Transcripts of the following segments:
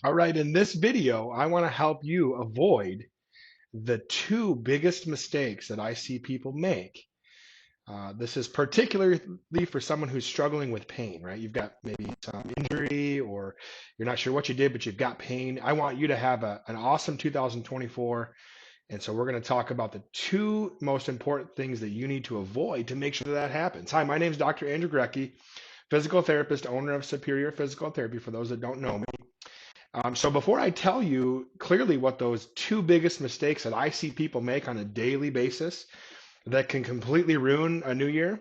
All right, in this video, I want to help you avoid the two biggest mistakes that I see people make. This is particularly for someone who's struggling with pain, right? You've got maybe some injury or you're not sure what you did, but you've got pain. I want you to have an awesome 2024. And so we're going to talk about the two most important things that you need to avoid to make sure that happens. Hi, my name is Dr. Andrew Grecki, physical therapist, owner of Superior Physical Therapy, for those that don't know me. So before I tell you clearly what those two biggest mistakes that I see people make on a daily basis that can completely ruin a new year,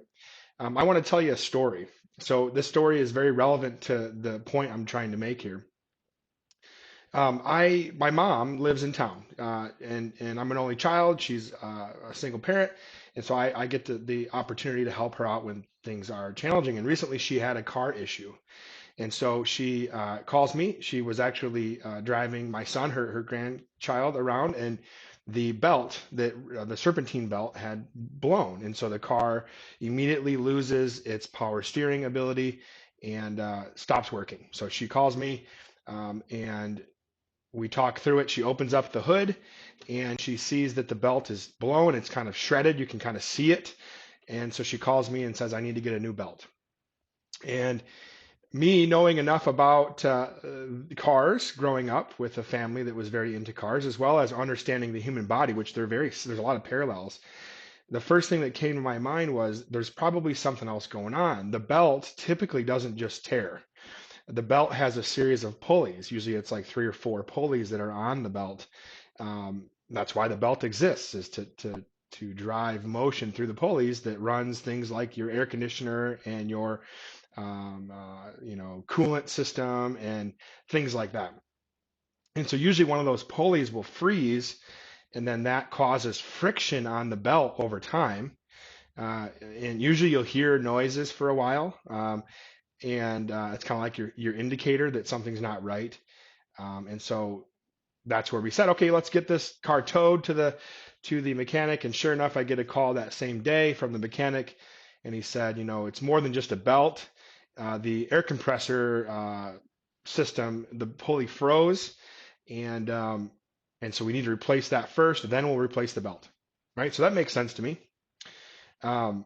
I want to tell you a story. So this story is very relevant to the point I'm trying to make here. My mom lives in town, and I'm an only child. She's a single parent, and so I get the opportunity to help her out when things are challenging. And recently, she had a car issue, and so she calls me. She was actually driving my son, her grandchild, around, and the belt that the serpentine belt had blown, and so the car immediately loses its power steering ability and stops working. So she calls me, and we talk through it. She opens up the hood, and she sees that the belt is blown. It's kind of shredded. You can kind of see it, and so she calls me and says, "I need to get a new belt." And me knowing enough about cars growing up with a family that was very into cars, as well as understanding the human body, which there's a lot of parallels. The first thing that came to my mind was there's probably something else going on. The belt typically doesn't just tear. The belt has a series of pulleys. Usually it's like three or four pulleys that are on the belt. That's why the belt exists, is to drive motion through the pulleys that runs things like your air conditioner and your coolant system and things like that. And so usually one of those pulleys will freeze, and then that causes friction on the belt over time. And usually you'll hear noises for a while, and it's kind of like your indicator that something's not right. And so that's where we said, okay, let's get this car towed to the mechanic. And sure enough, I get a call that same day from the mechanic, and he said, it's more than just a belt. The air compressor system, the pulley froze, and so we need to replace that first, then we'll replace the belt, right? So that makes sense to me. Um,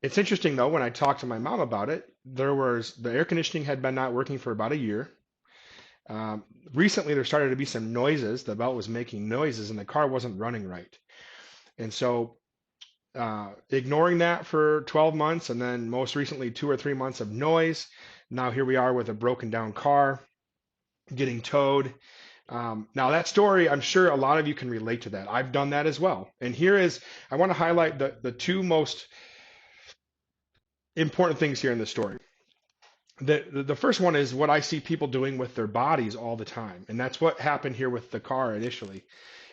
it's interesting though, when I talked to my mom about it, the air conditioning had been not working for about a year. Um, Recently, there started to be some noises. The belt was making noises, and the car wasn't running right. And so, ignoring that for 12 months, and then most recently 2 or 3 months of noise. Now here we are with a broken down car getting towed. Now that story, I'm sure a lot of you can relate to that. I've done that as well. And I want to highlight the two most important things here in the story. The first one is what I see people doing with their bodies all the time. And that's what happened here with the car initially.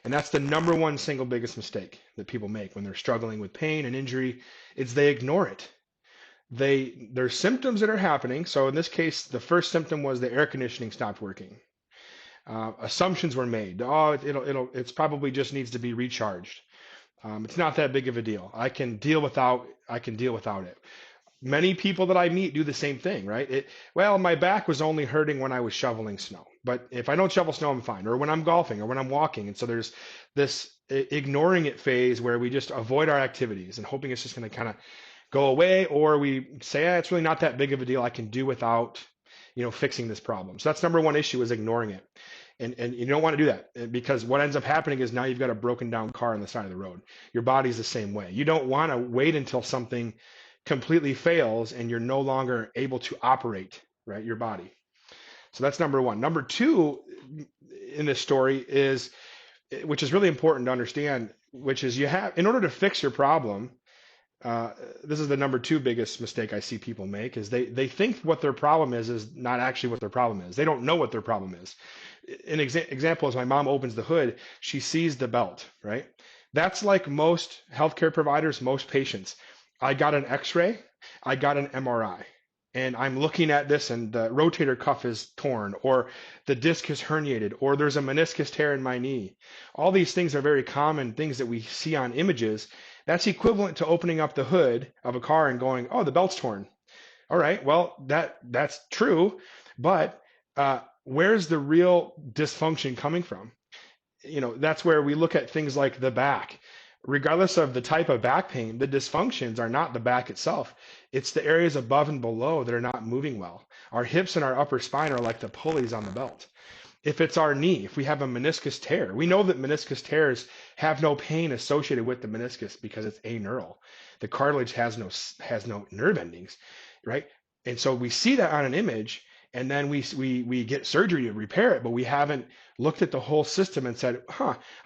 And that's the number one single biggest mistake that people make when they're struggling with pain and injury, is they ignore it. There's symptoms that are happening. So in this case, the first symptom was the air conditioning stopped working. Assumptions were made. Oh, it's probably just needs to be recharged. It's not that big of a deal. I can deal without it. Many people that I meet do the same thing, right? Well, my back was only hurting when I was shoveling snow, but if I don't shovel snow, I'm fine. Or when I'm golfing or when I'm walking. And so there's this ignoring it phase where we just avoid our activities and hoping it's just going to kind of go away, or we say, it's really not that big of a deal. I can do without, fixing this problem. So that's number one issue, is ignoring it. And you don't want to do that, because what ends up happening is now you've got a broken down car on the side of the road. Your body's the same way. You don't want to wait until something completely fails and you're no longer able to operate, right, your body. So that's number one. Number two in this story is, which is really important to understand, which is in order to fix your problem, this is the number two biggest mistake I see people make, is they think what their problem is not actually what their problem is. They don't know what their problem is. An example is my mom opens the hood, she sees the belt, right? That's like most healthcare providers, most patients. I got an x-ray, I got an MRI, and I'm looking at this and the rotator cuff is torn, or the disc is herniated, or there's a meniscus tear in my knee. All these things are very common things that we see on images. That's equivalent to opening up the hood of a car and going, oh, the belt's torn. All right, well, that's true, but where's the real dysfunction coming from? That's where we look at things like the back. Regardless of the type of back pain, the dysfunctions are not the back itself. It's the areas above and below that are not moving well. Our hips and our upper spine are like the pulleys on the belt. If it's our knee, if we have a meniscus tear, we know that meniscus tears have no pain associated with the meniscus because it's aneural. The cartilage has no nerve endings, right? And so we see that on an image, and then we get surgery to repair it, but we haven't looked at the whole system and said,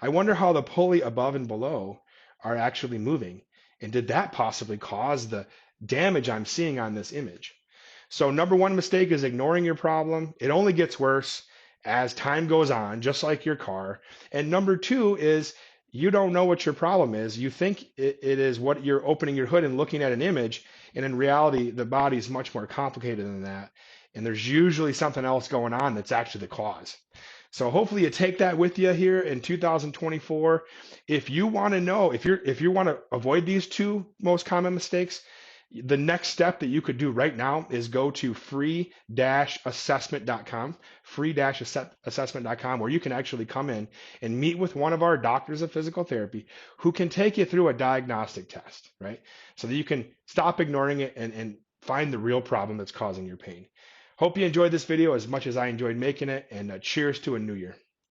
I wonder how the pulley above and below are actually moving. And did that possibly cause the damage I'm seeing on this image? So number one mistake is ignoring your problem. It only gets worse as time goes on, just like your car. And number two is you don't know what your problem is. You think it is what you're opening your hood and looking at an image. And in reality, the body is much more complicated than that. And there's usually something else going on that's actually the cause. So hopefully you take that with you here in 2024. If you want to know, if you want to avoid these two most common mistakes, the next step that you could do right now is go to free-assessment.com, free-assessment.com, where you can actually come in and meet with one of our doctors of physical therapy who can take you through a diagnostic test, right? So that you can stop ignoring it and find the real problem that's causing your pain. Hope you enjoyed this video as much as I enjoyed making it, and cheers to a new year.